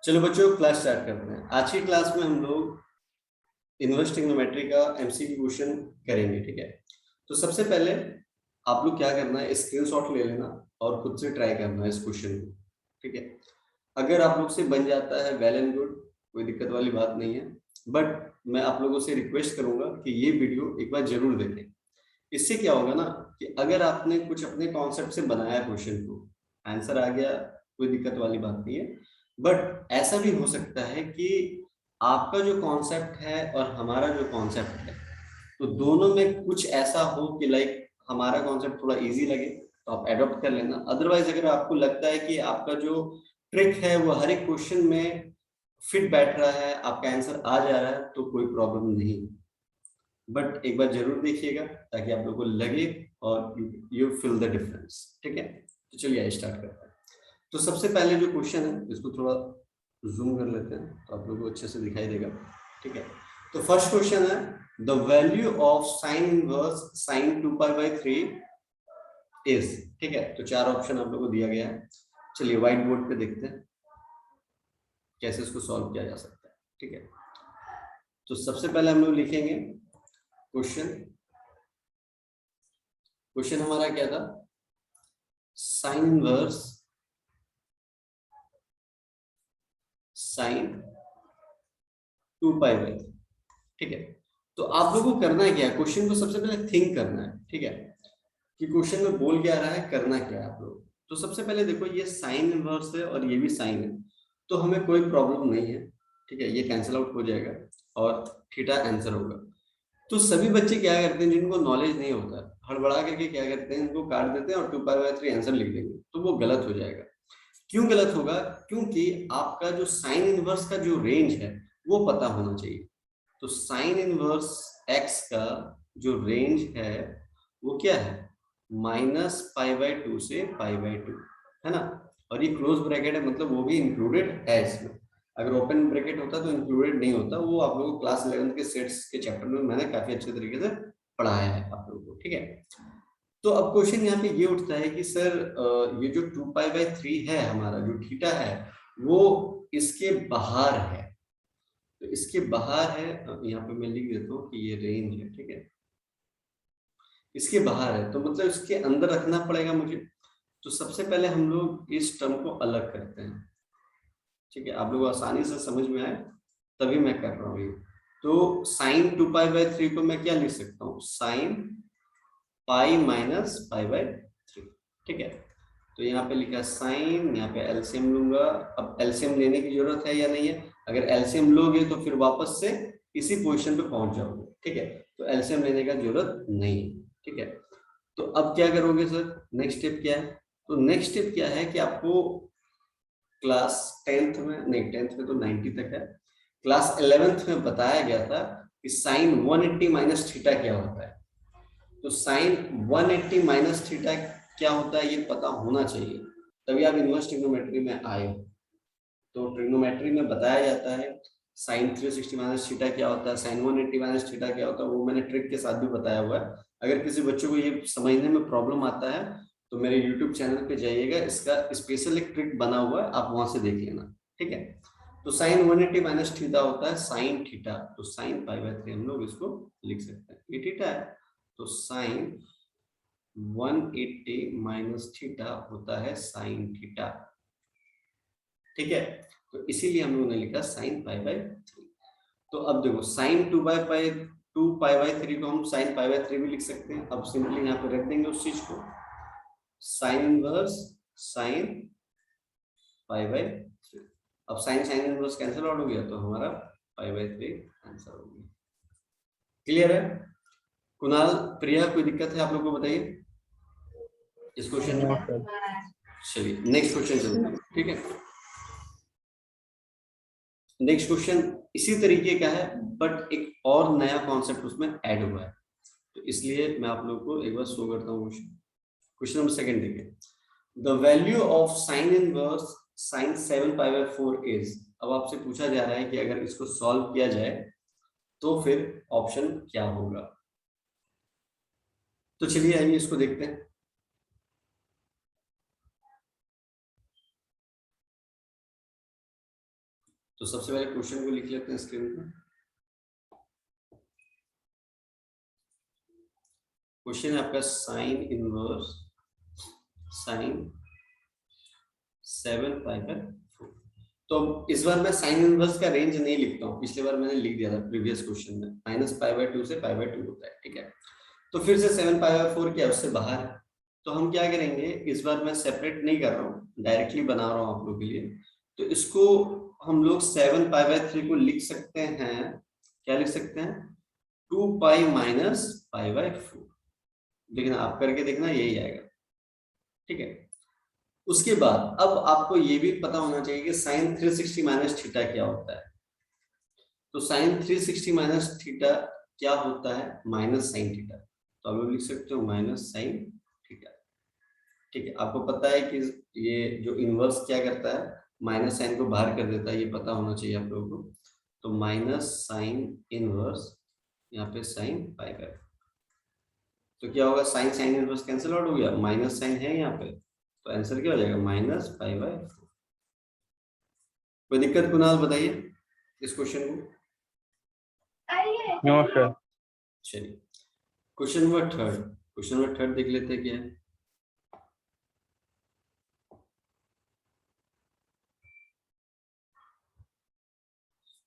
चलो बच्चों, class start करते हैं। आज की क्लास में हम लोग इनवर्स ट्रिग्नोमेट्री का एमसीक्यू क्वेश्चन करेंगे। ठीक है, तो सबसे पहले आप लोग क्या करना है, स्क्रीनशॉट ले लेना और खुद से ट्राई करना है इस क्वेश्चन को। ठीक है, अगर आप लोग से बन जाता है वेल एंड गुड, कोई दिक्कत वाली बात नहीं है। बट मैं आप लोगों से रिक्वेस्ट करूंगा कि ये वीडियो एक बार जरूर देखें। इससे क्या होगा ना कि अगर आपने कुछ अपने कॉन्सेप्ट से बनाया क्वेश्चन को, आंसर आ गया, कोई दिक्कत वाली बात नहीं है। बट ऐसा भी हो सकता है कि आपका जो कॉन्सेप्ट है और हमारा जो कॉन्सेप्ट है, तो दोनों में कुछ ऐसा हो कि लाइक हमारा कॉन्सेप्ट थोड़ा इजी लगे तो आप एडॉप्ट कर लेना। अदरवाइज अगर आपको लगता है कि आपका जो ट्रिक है वो हर एक क्वेश्चन में फिट बैठ रहा है, आपका आंसर आ जा रहा है, तो कोई प्रॉब्लम नहीं। बट एक बार जरूर देखिएगा ताकि आप लोगों को लगे और यू फील द डिफरेंस। ठीक है, तो चलिए स्टार्ट करते हैं। तो सबसे पहले जो क्वेश्चन है इसको थोड़ा जूम कर लेते हैं तो आप लोगों को अच्छे से दिखाई देगा। ठीक है, तो फर्स्ट क्वेश्चन है the value of sine inverse sine 2π/3 is. ठीक है, तो चार ऑप्शन आप लोगों को दिया गया है। चलिए व्हाइट बोर्ड पे देखते हैं कैसे इसको सॉल्व किया जा सकता है। ठीक है, तो सबसे पहले हम लोग लिखेंगे क्वेश्चन। क्वेश्चन हमारा क्या था, साइन इनवर्स साइन 2π/3। ठीक है, तो आप लोगों को करना क्या है, क्वेश्चन को सबसे पहले थिंक करना है। ठीक है, कि क्वेश्चन में बोल क्या रहा है, करना क्या है आप लोग। तो सबसे पहले देखो, ये साइन इनवर्स है और ये भी साइन है, तो हमें कोई प्रॉब्लम नहीं है। ठीक है, ये कैंसिल आउट हो जाएगा और थीटा आंसर होगा। तो सभी बच्चे क्या करते हैं, जिनको नॉलेज नहीं होता, हड़बड़ा करके क्या करते हैं, इनको काट देते हैं और 2π/3 आंसर लिख देंगे, तो वो गलत हो जाएगा। क्यों गलत होगा, क्योंकि आपका जो साइन इनवर्स का जो रेंज है वो पता होना चाहिए। तो साइन इनवर्स एक्स का जो रेंज है वो क्या है, -π/2 से π/2, है ना। और ये क्लोज ब्रैकेट है, मतलब वो भी इंक्लूडेड है इसमें। अगर ओपन ब्रैकेट होता तो इंक्लूडेड नहीं होता। वो आप लोगों को क्लास 11 के सेट्स के चैप्टर में मैंने काफी अच्छे तरीके से पढ़ाया है आप लोगों को। ठीक है, तो अब क्वेश्चन यहाँ पे ये उठता है कि सर ये जो 2π/3 है, हमारा जो थीटा है वो इसके बाहर है। तो इसके बाहर है, यहाँ पे मैं लिख देता हूँ कि ये रेंज है। ठीक है, इसके बाहर है तो मतलब इसके अंदर रखना पड़ेगा मुझे। तो सबसे पहले हम लोग इस टर्म को अलग करते हैं। ठीक है, आप लोग आसानी से समझ में आए तभी मैं कर रहा हूँ ये। तो साइन 2π/3 को मैं क्या लिख सकता हूँ, साइन पाई माइनस π/3। ठीक है, तो यहाँ पे लिखा साइन, यहाँ पे एलसीएम लूंगा। अब एलसीएम लेने की जरूरत है या नहीं है, अगर एलसीएम लोगे तो फिर वापस से इसी पोजीशन पे पहुंच जाओगे। ठीक है, तो एलसीएम लेने का जरूरत नहीं है। ठीक है, तो अब क्या करोगे सर, नेक्स्ट स्टेप क्या है। तो नेक्स्ट स्टेप क्या है कि आपको क्लास 10th में, नहीं 10th में तो 90 तक है, क्लास 11th में बताया गया था कि साइन 180 माइनस थीटा क्या होता है। तो साइन 180 माइनस थीटा क्या होता है ये पता होना चाहिए, तभी आप इनवर्स ट्रिग्नोमेट्री में आए हो। तो ट्रिग्नोमेट्री में बताया जाता है साइन 360 माइनस थीटा क्या होता है, साइन 180 माइनस थीटा क्या होता है, वो मैंने ट्रिक के साथ भी बताया हुआ है। अगर किसी बच्चों को ये समझने में प्रॉब्लम आता है तो मेरे यूट्यूब चैनल पे जाइएगा, इसका स्पेशल एक ट्रिक बना हुआ है, आप वहां से देख लेना। ठीक है, तो साइन 180 माइनस थीटा होता है साइन थीटा, तो साइन π/3 हम लोग इसको लिख सकते हैं, ये थीटा है। तो साइन 180 माइनस थीटा होता है साइन थीटा। ठीक है, तो इसीलिए हम लोगों ने लिखा साइन π/3। तो अब देखो साइन 2π/3 को हम साइन π/3 भी लिख सकते हैं। अब सिंपली यहाँ पे रख देंगे उस चीज को, साइन इनवर्स साइन π/3। अब sine sine inverse cancel out हो गया तो हमारा π/3 आंसर हो गया। क्लियर है कुणाल, प्रिया, कोई दिक्कत है आप लोग को बताइए इस क्वेश्चन में। चलिए नेक्स्ट क्वेश्चन चलते हैं। ठीक है, नेक्स्ट क्वेश्चन इसी तरीके का है बट एक और नया कॉन्सेप्ट उसमें ऐड हुआ है, तो इसलिए मैं आप लोगों को एक बार शो करता हूँ। क्वेश्चन नंबर सेकंड देखिए, the value of sine inverse sine 7π/4 is. अब आपसे पूछा जा रहा है कि अगर इसको सॉल्व किया जाए तो फिर ऑप्शन क्या होगा। तो चलिए आइए इसको देखते हैं। तो सबसे पहले क्वेश्चन को लिख लेते हैं स्क्रीन पे। क्वेश्चन है आपका साइन इनवर्स साइन 7π/4। तो इस बार मैं साइन इनवर्स का रेंज नहीं लिखता हूँ, पिछले बार मैंने लिख दिया था प्रीवियस क्वेश्चन में, -π/2 से π/2 होता है, ठीक है। तो फिर से 7π/4 क्या उससे बाहर, तो हम क्या करेंगे, इस बार मैं सेपरेट नहीं कर रहा हूँ, डायरेक्टली बना रहा हूँ आप लोगों के लिए। तो इसको हम लोग 7π/3 को लिख सकते हैं, क्या लिख सकते हैं, 2π - π/4। लेकिन आप करके देखना यही आएगा, ठीक है। उसके बाद अब आपको ये भी पता होना चाहिए कि साइन 360 माइनस थीटा क्या होता है। तो साइन 360 माइनस थीटा क्या होता है, माइनस साइन थीटा। तो आप लोग लिख सकते हो माइनस साइन थीटा, ठीक है। आपको पता है कि ये जो इनवर्स क्या करता है, माइनस साइन को बाहर कर देता है, ये पता होना चाहिए आप लोगों को। तो माइनस साइन इनवर्स, यहाँ पे साइन पाई कर, तो क्या होगा, sine sine inverse cancel out हो गया, माइनस साइन है यहाँ पे, तो आंसर क्या हो जाएगा, -π/4। कोई दिक्कत कुणाल बताइए इस क्वेश्चन को। No sir. चलिए क्वेश्चन नंबर थर्ड देख लेते हैं क्या है।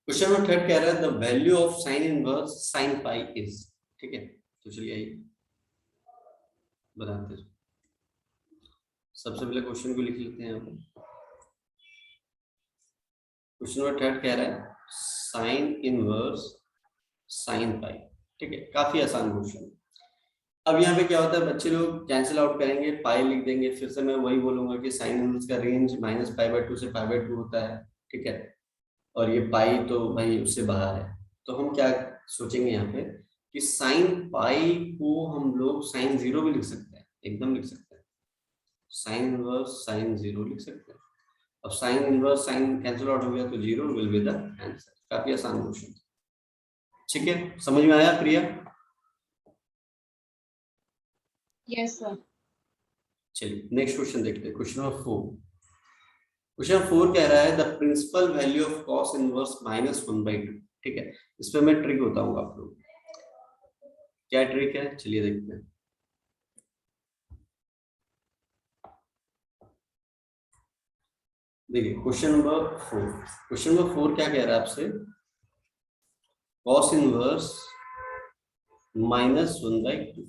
क्वेश्चन नंबर थर्ड कह रहा है the value of sine inverse sine pi is, ठीक है। तो चलिए आइए बनाते हैं। सबसे पहले क्वेश्चन को लिख लेते हैं यहाँ पे। क्वेश्चन नंबर थर्ड कह रहा है साइन इनवर्स साइन पाई, ठीक है, काफी आसान क्वेश्चन। अब यहाँ पे क्या होता है, बच्चे लोग कैंसिल आउट करेंगे, पाई लिख देंगे, फिर से मैं वही बोलूंगा कि साइन इनवर्स का रेंज -π/2 से π/2 होता है, ठीक है। और ये पाई तो भाई उससे बाहर है, तो हम क्या सोचेंगे यहाँ पे कि साइन पाई को हम लोग साइन 0 भी लिख सकते हैं, एकदम लिख सकते हैं, साइन इनवर्स साइन 0 लिख सकते हैं। अब sign inverse sign cancel out हो गया तो 0 विल बी द आंसर। काफी आसान क्वेश्चन, ठीक है, समझ में आया प्रिया? Yes sir. चलिए नेक्स्ट क्वेश्चन देखते हैं, क्वेश्चन नंबर 4। क्वेश्चन 4 कह रहा है the principal value of cos inverse -1/2, ठीक है। इस पे मैं ट्रिक बताऊंगा आप लोग, क्या ट्रिक है, चलिए देखते हैं। देखिए क्वेश्चन नंबर 4 क्या कह रहा है आपसे, कॉस इनवर्स -1/2।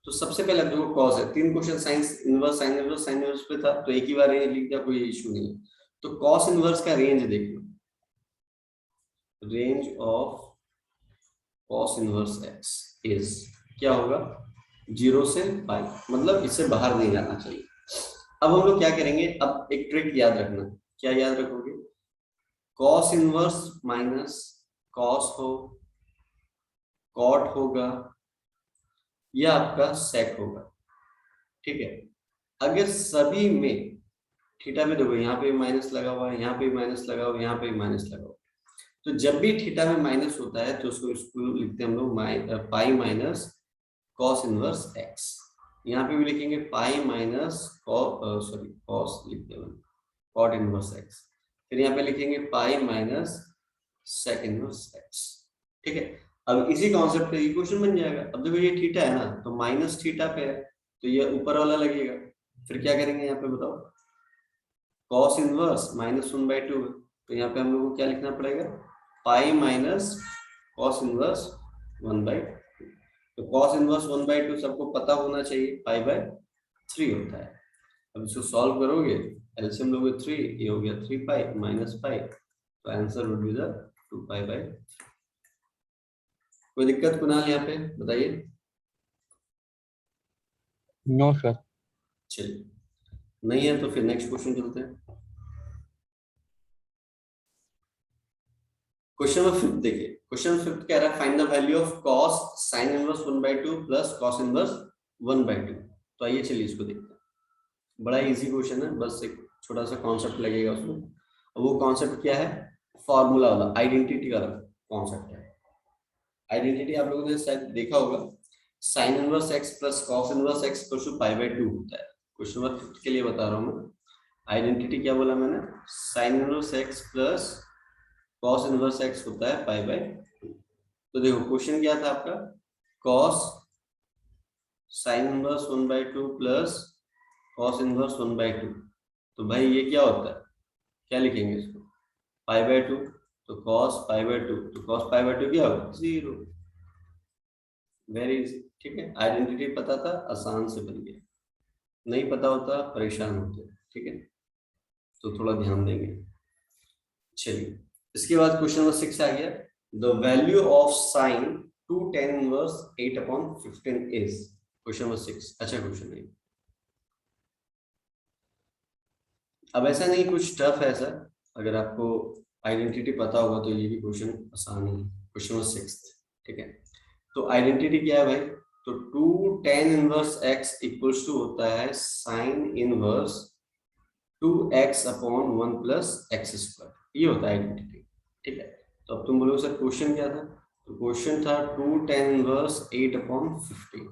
तो सबसे पहले देखो कॉस है, 3 क्वेश्चन साइन इनवर्स पे था, तो एक ही बार रेंज लिख दिया, कोई इशू नहीं है। तो कॉस इनवर्स का रेंज देख लो, range of cos inverse x is क्या होगा, 0 से पाई, मतलब इससे बाहर नहीं जाना चाहिए। अब हम लोग क्या करेंगे, अब एक ट्रिक याद रखना, क्या याद रखोगे, कॉस इनवर्स माइनस कॉस हो, कॉट होगा, यह आपका सेक होगा, ठीक है। अगर सभी में थीटा में देखो, यहाँ पे माइनस लगा हुआ है, यहाँ पे माइनस लगा हुआ है, यहाँ पे माइनस लगा हुआ है, तो जब भी थीटा में माइनस होता है तो उसको लिखते हैं हम लोग pi minus cos inverse x. यहाँ पे भी लिखेंगे पाई माइनस कॉस लिखते हैं कॉट इनवर्स एक्स, फिर यहाँ पे लिखेंगे pi minus sec inverse x, ठीक है। अब इसी कॉन्सेप्ट पे इक्वेशन बन जाएगा। अब देखो ये थीटा है ना, तो माइनस थीटा पे है, तो ये ऊपर वाला लगेगा, फिर क्या करेंगे यहाँ पे बताओ, कॉस इनवर्स -1/2, तो यहाँ पे हम लोग को क्या लिखना पड़ेगा, पाई माइनस कॉस इनवर्स 1/2। तो कॉस इनवर्स 1/2 सबको पता होना चाहिए, π/3 होता है। अब इसको सॉल्व करोगे, एलसीएम लोगे 3, ये हो गया 3π - π, तो आंसर वुड बी द 2π/3। कोई दिक्कत कुणाल यहाँ पे बताइए? No sir. चलिए नहीं है तो फिर नेक्स्ट क्वेश्चन चलते हैं। क्वेश्चन नंबर 5 देखिए, क्वेश्चन 5 कह रहा है find the value of cos sine inverse 1/2 plus cos inverse 1/2। तो आइए चलिए इसको देखते हैं, बड़ा इजी क्वेश्चन है, बस एक छोटा सा कॉन्सेप्ट लगेगा उसमें। अब वो कॉन्सेप्ट क्या है, फॉर्मूला वाला आइडेंटिटी वाला कॉन्सेप्ट है। आइडेंटिटी आप लोगों ने शायद देखा होगा, sine inverse x plus cos inverse x equal to π/2 होता है। क्वेश्चन नंबर 5 के लिए बता रहा हूँ मैं, आइडेंटिटी क्या बोला मैंने, sign inverse x plus cos inverse x होता है पाई बाय 2। तो देखो क्वेश्चन क्या था आपका, cos sin inverse 1/2 plus cos inverse 1/2। तो भाई ये क्या होता है, क्या लिखेंगे इसको, पाई बाय 2। तो cos पाई बाय 2, तो cos पाई बाय 2 क्या होगा, 0। वेरी इजी, ठीक है। आइडेंटिटी पता था, आसान से बन गया। नहीं पता होता परेशान होते, ठीक है। तो थोड़ा ध्यान देंगे। चलिए इसके बाद क्वेश्चन नंबर 6 आ गया, the value of sign 2 tan inverse 8/15 is. Question number 6 अच्छा क्वेश्चन है। अब ऐसा नहीं कुछ टफ है सर, अगर आपको आइडेंटिटी पता होगा तो ये भी क्वेश्चन आसान है। क्वेश्चन नंबर 6, ठीक है। तो आइडेंटिटी क्या है भाई, तो 2 tan inverse x equals to होता है sine inverse 2x/1 plus x square, ये होता है आइडेंटिटी, ठीक है। तो अब तुम बोलोगे सर क्वेश्चन क्या था, तो क्वेश्चन था 2 tan इनवर्स 8/15।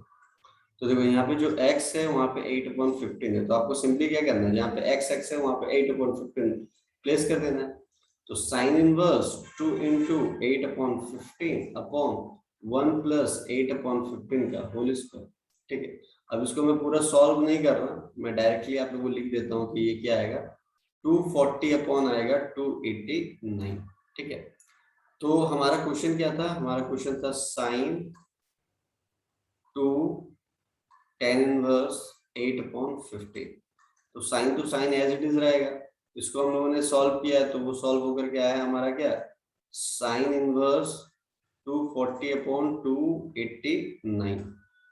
तो देखो यहाँ पे जो x है वहां पे 8/15 है, तो आपको सिंपली क्या करना है, जहाँ पे x है वहां पे 8/15 प्लेस कर देना है। तो sine inverse 2 into 8/15 upon 1 plus 8/15 का होल स्क्वायर, ठीक है। अब इसको मैं पूरा सॉल्व नहीं कर रहा, मैं डायरेक्टली आप लोगों को लिख देता हूँ कि ये क्या आएगा, 240 अपॉन आएगा 289, ठीक है। तो हमारा क्वेश्चन क्या था, हमारा क्वेश्चन था साइन 2 tan इनवर्स 8/15। तो sine to sine as it is रहेगा, इसको हम लोगों ने सॉल्व किया है, तो वो सॉल्व होकर के आया हमारा क्या, साइन इनवर्स 240/289।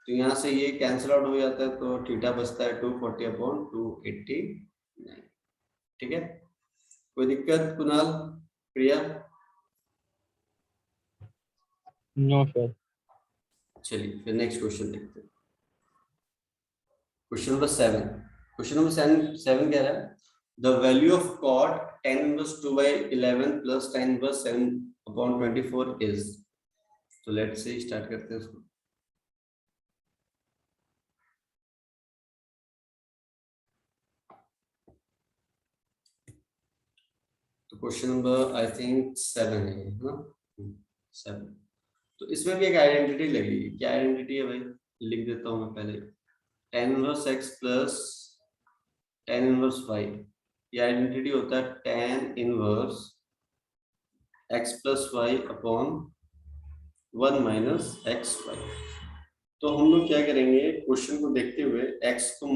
तो यहाँ से ये कैंसिल आउट हो जाता है, तो थीटा बचता है 240/289, ठीक है। कोई दिक्कत कुणाल, प्रिया? No sir. चलिए फिर नेक्स्ट क्वेश्चन देखते हैं। क्वेश्चन नंबर 7, क्वेश्चन नंबर 7 कह रहा है, the value of cot tan inverse 2/11 plus tan inverse 7/24 is. तो लेट्स से स्टार्ट करते हैं इसको। तो क्वेश्चन नंबर आई थिंक 7 है ना, 7। तो इसमें भी एक आइडेंटिटी लगेगी, क्या आइडेंटिटी है भाई, लिख देता हूं मैं पहले, tan inverse x plus tan inverse y। ये आइडेंटिटी होता है tan inverse x plus y upon 1 minus x y. तो हम लोग क्या करेंगे, क्वेश्चन को देखते हुए x को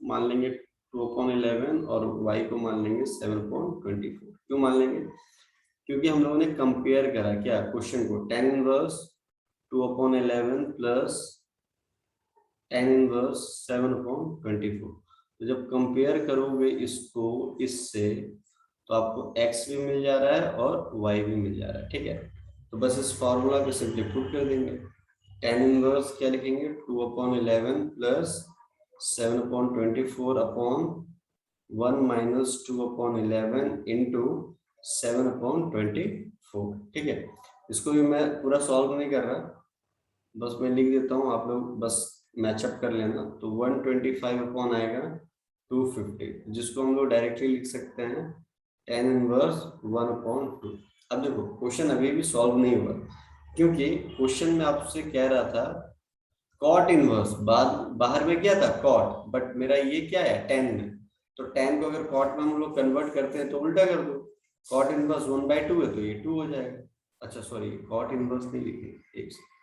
मान लेंगे 2/11 और y को मान लेंगे 7/24। क्यों मान लेंगे, क्योंकि हम लोगों ने कंपेयर करा क्या क्वेश्चन को, tan inverse 2/11 plus tan inverse 7/24। तो जब कंपेयर करोगे इसको इससे, तो आपको x भी मिल जा रहा है और y भी मिल जा रहा है, ठीक है। तो बस इस फॉर्मूला को सिंप्लीफाई कर देंगे, tan इनवर्स क्या लिखेंगे, 2/11 प्लस 7/24 अपॉन 1 माइनस 2/11 इंटू 7/24, ठीक है। इसको भी मैं पूरा सॉल्व नहीं कर रहा, बस मैं लिख देता हूँ, आप लोग बस मैचअप कर लेना। तो 125 अपॉन आएगा 250, जिसको हम लोग डायरेक्टली लिख सकते हैं tan इनवर्स 1/2। अब देखो क्वेश्चन अभी भी सॉल्व नहीं हुआ, क्योंकि क्वेश्चन में आपसे कह रहा था cot इनवर्स, बाहर में क्या था cot, बट मेरा ये क्या है tan में। तो tan को अगर cot में हम लोग कन्वर्ट करते हैं तो उल्टा कर दो, cot इनवर्स 1/2 है तो ये 2 हो जाएगा। अच्छा सॉरी, cot इनवर्स नहीं लिखेंगे, एक सेकंड,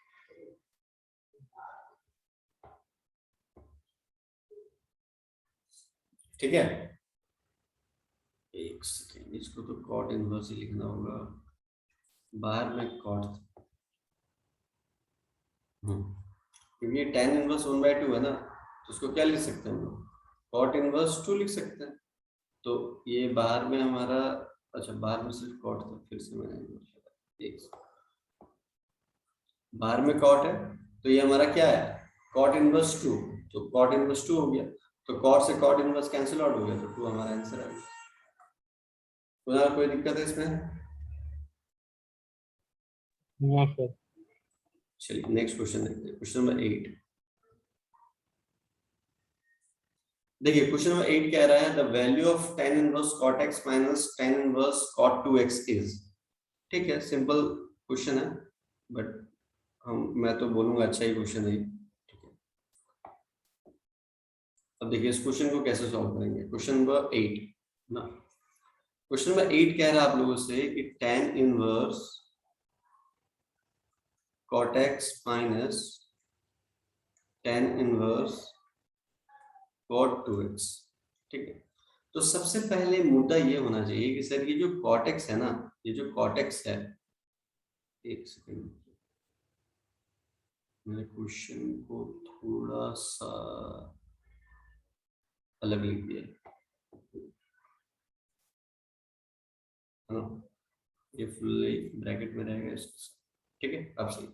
ठीक है, एक सेकेंड, इसको तो cot इनवर्स ही लिखना होगा, बाहर में cot क्योंकि ये tan इनवर्स 1/2 है ना, तो उसको क्या लिख सकते हैं हम लोग, cot इनवर्स 2 लिख सकते हैं। तो ये बाहर में हमारा, अच्छा बाहर में सिर्फ cot था, फिर से मैंने एक बाहर में cot है, तो ये हमारा क्या है cot इनवर्स 2, तो cot इनवर्स 2 हो गया, तो cot से cot इनवर्स कैंसिल आउट हो गया, तो 2 हमारा आंसर आ गया। कोई दिक्कत है इसमें? No sir. चलिए नेक्स्ट क्वेश्चन देखते हैं, क्वेश्चन नंबर 8। देखिए क्वेश्चन नंबर 8 कह रहा है, the value of tan inverse cot x minus tan inverse cot 2x is. ठीक है, सिंपल क्वेश्चन है, बट मैं तो बोलूंगा अच्छा ही क्वेश्चन है। ठीक है, अब देखिए इस क्वेश्चन को कैसे सॉल्व करेंगे। क्वेश्चन नंबर 8 ना, क्वेश्चन नंबर 8 कह रहा है आप लोगों से कि tan inverse cot x minus tan inverse cot 2x। ठीक है, तो सबसे पहले मुद्दा ये होना चाहिए कि सर ये जो cot x है ना, ये जो cot x है, एक सेकंड, मैंने क्वेश्चन को थोड़ा सा अलग लिख दिया है ना, ये फुल ब्रैकेट में रहेगा इसके साथ। ठीक है, अब सही।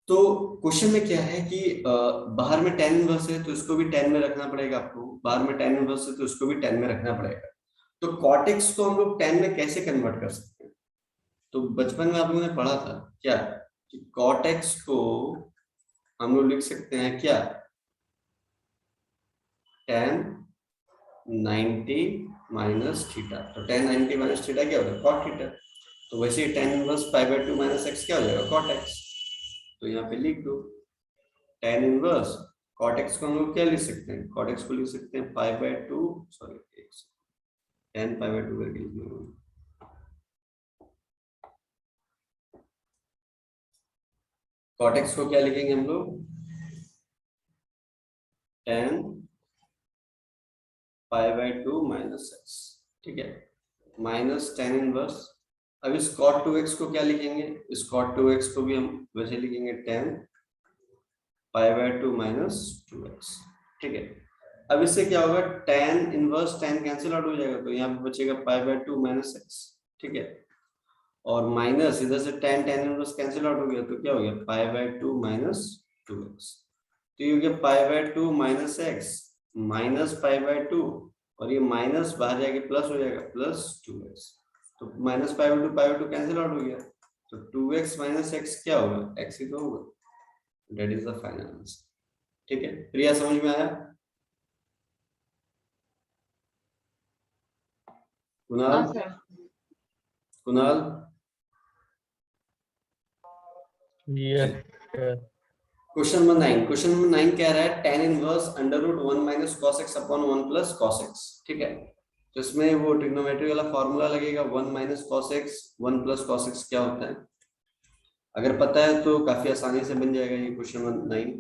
तो क्वेश्चन में क्या है कि बाहर में tan इनवर्स है तो इसको भी tan में रखना पड़ेगा आपको, बाहर में tan इनवर्स है तो इसको भी tan में रखना पड़ेगा। तो cot x को हम लोग tan में कैसे कन्वर्ट कर सकते हैं? तो बचपन में आप लोगों ने पढ़ा था क्या कि cot x को हम लोग लिख सकते हैं क्या, tan 90 माइनस थीटा। तो tan 90 माइनस थीटा क्या होता है, cot थीटा। तो वैसे ही tan inverse pi by 2 minus x क्या हो जाएगा, cot x। तो यहाँ पे लिख दो tan इनवर्स cot x को हम लोग क्या लिख सकते हैं, cot x को लिख सकते हैं पाई by 2, sorry tan pi by 2 करके लिख लो। cot x को क्या लिखेंगे हम लोग, tan pi by 2 minus x। ठीक है, माइनस tan इनवर्स, अब इस cot 2x को क्या लिखेंगे, इस cot 2x को भी हम वैसे लिखेंगे tan pi by 2 minus 2x। ठीक है, अब इससे क्या होगा, tan inverse tan cancel out हो जाएगा, तो यहाँ पे बचेगा पाई बाय 2 माइनस x। ठीक है, और माइनस इधर से tan इनवर्स कैंसिल आउट हो गया, तो क्या हो गया पाई बाय 2 माइनस 2x। तो ये हो गया पाई by 2 minus x minus pi by 2, और ये माइनस बाहर जाके प्लस हो जाएगा प्लस 2x। तो minus pi by 2 cancel out हो गया, तो 2x माइनस x क्या होगा, x ही तो होगा। That is the final answer. ठीक है, प्रिया समझ में आया? कुणाल, हाँ sir. Kunal Yes, sir. Question number 9, question number 9 कह रहा है tan inverse under root 1 minus cos x upon 1 plus cos x। ठीक है, तो इसमें वो ट्रिग्नोमेट्री वाला फॉर्मूला लगेगा, 1 minus cos x 1 plus cos x क्या होता है, अगर पता है तो काफी आसानी से बन जाएगा ये क्वेश्चन नंबर 9।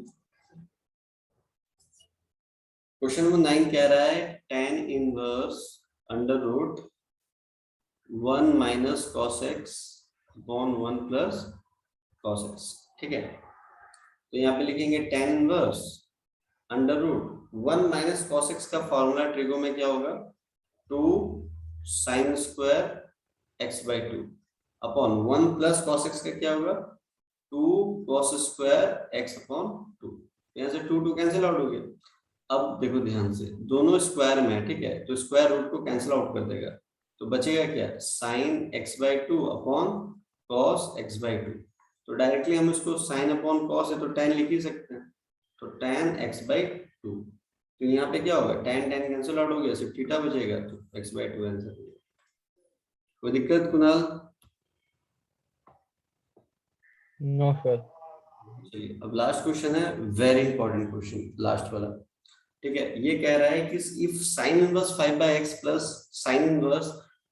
क्वेश्चन नंबर 9 कह रहा है tan inverse under root 1 minus cos x upon 1 plus cos x। ठीक है, तो यहाँ पे लिखेंगे tan inverse under root 1 minus cos x का फॉर्मूला ट्रिगो में क्या होगा, 2 sine square x by 2 upon 1 plus cos x का क्या होगा, 2 cos स्क्वायर x अपॉन 2। यहाँ से 2 कैंसिल आउट हो गया। अब देखो ध्यान से, दोनों स्क्वायर में है, ठीक है, तो स्क्वायर रूट को कैंसिल आउट कर देगा, तो बचेगा क्या, sine x by 2 upon cos x by 2। तो डायरेक्टली हम इसको साइन अपॉन cos है तो tan लिख ही सकते हैं, तो tan x बाई 2। तो यहाँ पे क्या होगा, tan कैंसिल आउट हो गया, सिर्फ थीटा बचेगा, तो x बाई 2 आंसर हो गया। कोई दिक्कत कुणाल? No, sir. चलिए अब लास्ट क्वेश्चन है, वेरी इंपॉर्टेंट क्वेश्चन लास्ट वाला। ठीक है, ये कह रहा है कि if sin inverse 5/x plus sin inverse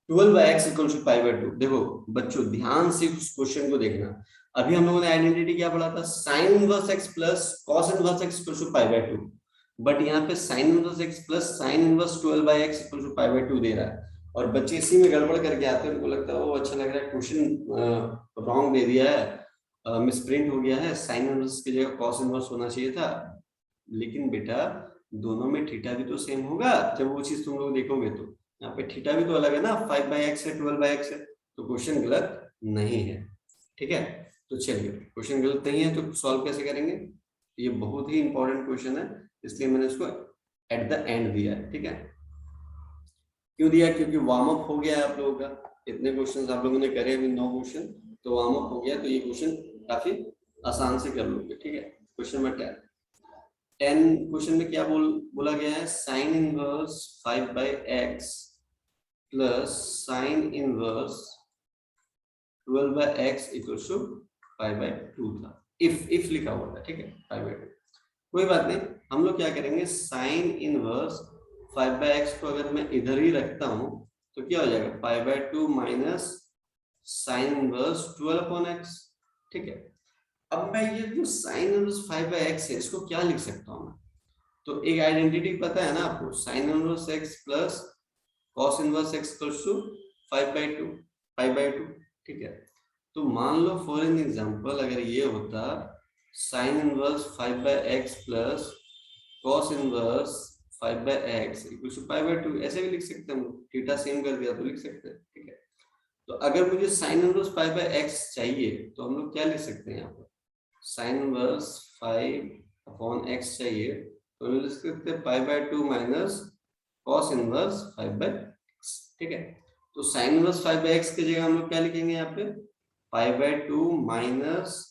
12/x equal to pi by 2। देखो बच्चों ध्यान से उस क्वेश्चन को देखना, अभी हम लोगों ने आइडेंटिटी क्या पढ़ा था, sin inverse x plus cos inverse x equal to pi by 2, but यहाँ पे sin inverse x plus sin inverse 12/x equal to pi by 2 दे रहा है, और बच्चे इसी में गड़बड़ करके आते हैं, उनको लगता है वो अच्छा लग रहा है, क्वेश्चन रॉन्ग दे दिया है, मिसप्रिंट हो गया है, sin इनवर्स की जगह cos इनवर्स होना चाहिए था। लेकिन बेटा दोनों में थीटा भी तो सेम होगा, जब वो चीज तुम लोग देखोगे तो यहाँ पे थीटा भी तो अलग है ना, 5/x है 12/x है, तो क्वेश्चन गलत नहीं है। ठीक है, तो चलिए क्वेश्चन गलत नहीं है तो सॉल्व कैसे करेंगे, ये बहुत ही इंपॉर्टेंट क्वेश्चन है, इसलिए मैंने इसको एट द एंड दिया है। ठीक है, क्यों दिया, क्योंकि वार्म अप हो गया है आप लोगों का, इतने क्वेश्चन आप लोगों ने करे अभी 9 क्वेश्चन, तो वार्म अप हो गया, तो ये क्वेश्चन काफी आसान से कर लोगे। ठीक है, क्वेश्चन नंबर 10 क्वेश्चन में क्या बोला गया है, sine inverse 5/x plus sine inverse 12/x equals to π/2 था, इफ लिखा हुआ था, ठीक है, π/2। कोई बात नहीं, हम लोग क्या करेंगे, साइन इनवर्स 5/x को अगर मैं इधर ही रखता हूं तो क्या हो जाएगा, π/2 माइनस साइन इनवर्स 12/x, ठीक है। अब मैं ये जो साइन इनवर्स 5/x है इसको क्या लिख सकता हूँ मैं, तो एक आइडेंटिटी पता है ना आपको, sine inverse x plus cos inverse x equals to 5/2 π/2, ठीक है। तो मान लो फॉर एन एग्जांपल अगर ये होता sine inverse 5/x plus cos inverse 5/x equals to π/2, ऐसे भी लिख सकते हैं हम, थीटा सेम कर दिया तो लिख सकते हैं, ठीक है। तो अगर मुझे साइन इनवर्स 5/x चाहिए तो हम लोग क्या लिख सकते हैं यहाँ पर, साइन इनवर्स 5/x चाहिए तो हम लिख सकते हैं π/2 माइनस कॉस इनवर्स 5/x, ठीक है। तो साइन इनवर्स 5/x की जगह हम लोग क्या लिखेंगे यहाँ पे, π/2 minus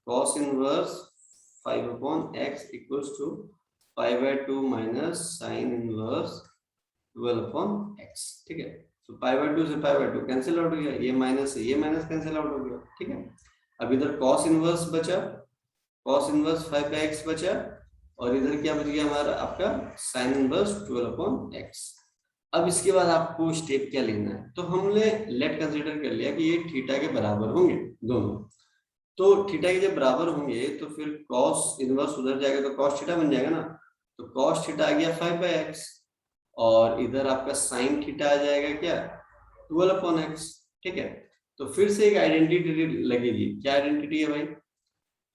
cos inverse 5/x equals to π/2 minus sine inverse 12/x, ठीक है। तो π/2 से π/2 कैंसिल आउट हो गया, ये माइनस से ये माइनस कैंसिल आउट हो गया, ठीक है। अब इधर कॉस इनवर्स बचा, कॉस इनवर्स 5/x बचा, और इधर क्या बच गया हमारा आपका साइन इनवर्स 12/x। अब इसके बाद आपको स्टेप क्या लेना है, तो हमने लेट कंसीडर कर लिया कि ये थीटा के बराबर होंगे दोनों, तो थीटा के जब बराबर होंगे तो फिर कॉस इनवर्स उधर जाएगा तो कॉस थीटा बन जाएगा ना, तो कॉस थीटा आ गया 5/x, और इधर आपका साइन थीटा आ जाएगा क्या 12/x, ठीक है। तो फिर से एक आइडेंटिटी लगेगी, क्या आइडेंटिटी है भाई,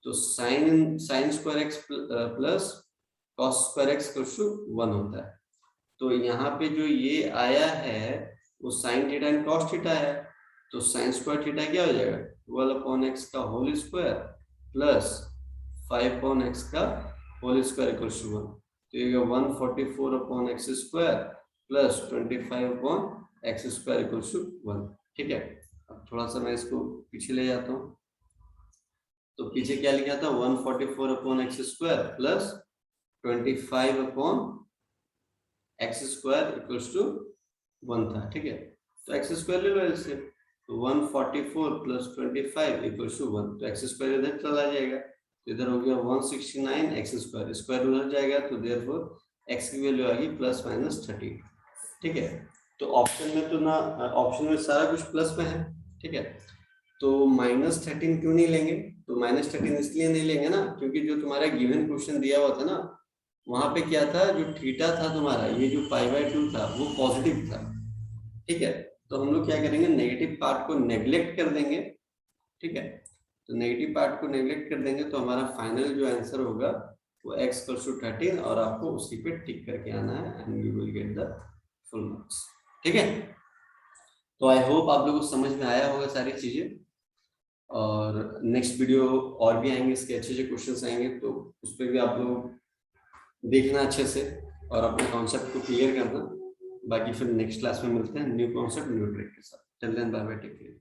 तो sine square x plus cos square x equals to 1 होता है। तो यहाँ पे जो ये आया है वो sine theta and cos theta है, तो साइन स्क्वायर थीटा क्या हो जाएगा 12/x का होल स्क्वायर प्लस 5/x का होल स्क्वायर इक्वल्स टू 1, तो ये 144/x square plus 25/x square equals to 1, ठीक है। अब थोड़ा सा मैं इसको पीछे ले जाता हूँ, तो पीछे क्या लिखा था 144/x square plus 25/x square equals to 1 था, ठीक है। तो x स्क्वायर ले लो इससे, तो 144 प्लस 25 इक्वल्स टू 1, तो x स्क्वायर इधर चला जाएगा, तो इधर हो गया 169x स्क्वायर, स्क्वायर उधर जाएगा तो देयरफॉर x की वैल्यू आ गई प्लस माइनस 30, ठीक है। तो ऑप्शन में तो ना, ऑप्शन में सारा कुछ प्लस में है, ठीक है। तो -13 क्यों नहीं लेंगे, तो -13 इसलिए नहीं लेंगे ना क्योंकि जो तुम्हारा गिवन क्वेश्चन दिया हुआ था ना वहां पे क्या था, जो थीटा था तुम्हारा, ये जो π/2 था वो पॉजिटिव था, ठीक है। तो हम लोग क्या करेंगे, नेगेटिव पार्ट को नेग्लेक्ट कर देंगे, ठीक है। तो नेगेटिव पार्ट को नेग्लेक्ट कर देंगे तो हमारा फाइनल जो आंसर होगा वो x = 13, और आपको उसी पे टिक करके आना है and you will get the full marks, ठीक है। तो आई होप आप लोगों को समझ में आया होगा सारी चीजें, और नेक्स्ट वीडियो और भी आएंगे, इसके अच्छे अच्छे क्वेश्चंस आएंगे, तो उस पर भी आप लोग देखना अच्छे से और अपने कॉन्सेप्ट को क्लियर करना। बाकी फिर नेक्स्ट क्लास में मिलते हैं न्यू कॉन्सेप्ट न्यू ट्रिक के साथ। Till then bye bye, take care.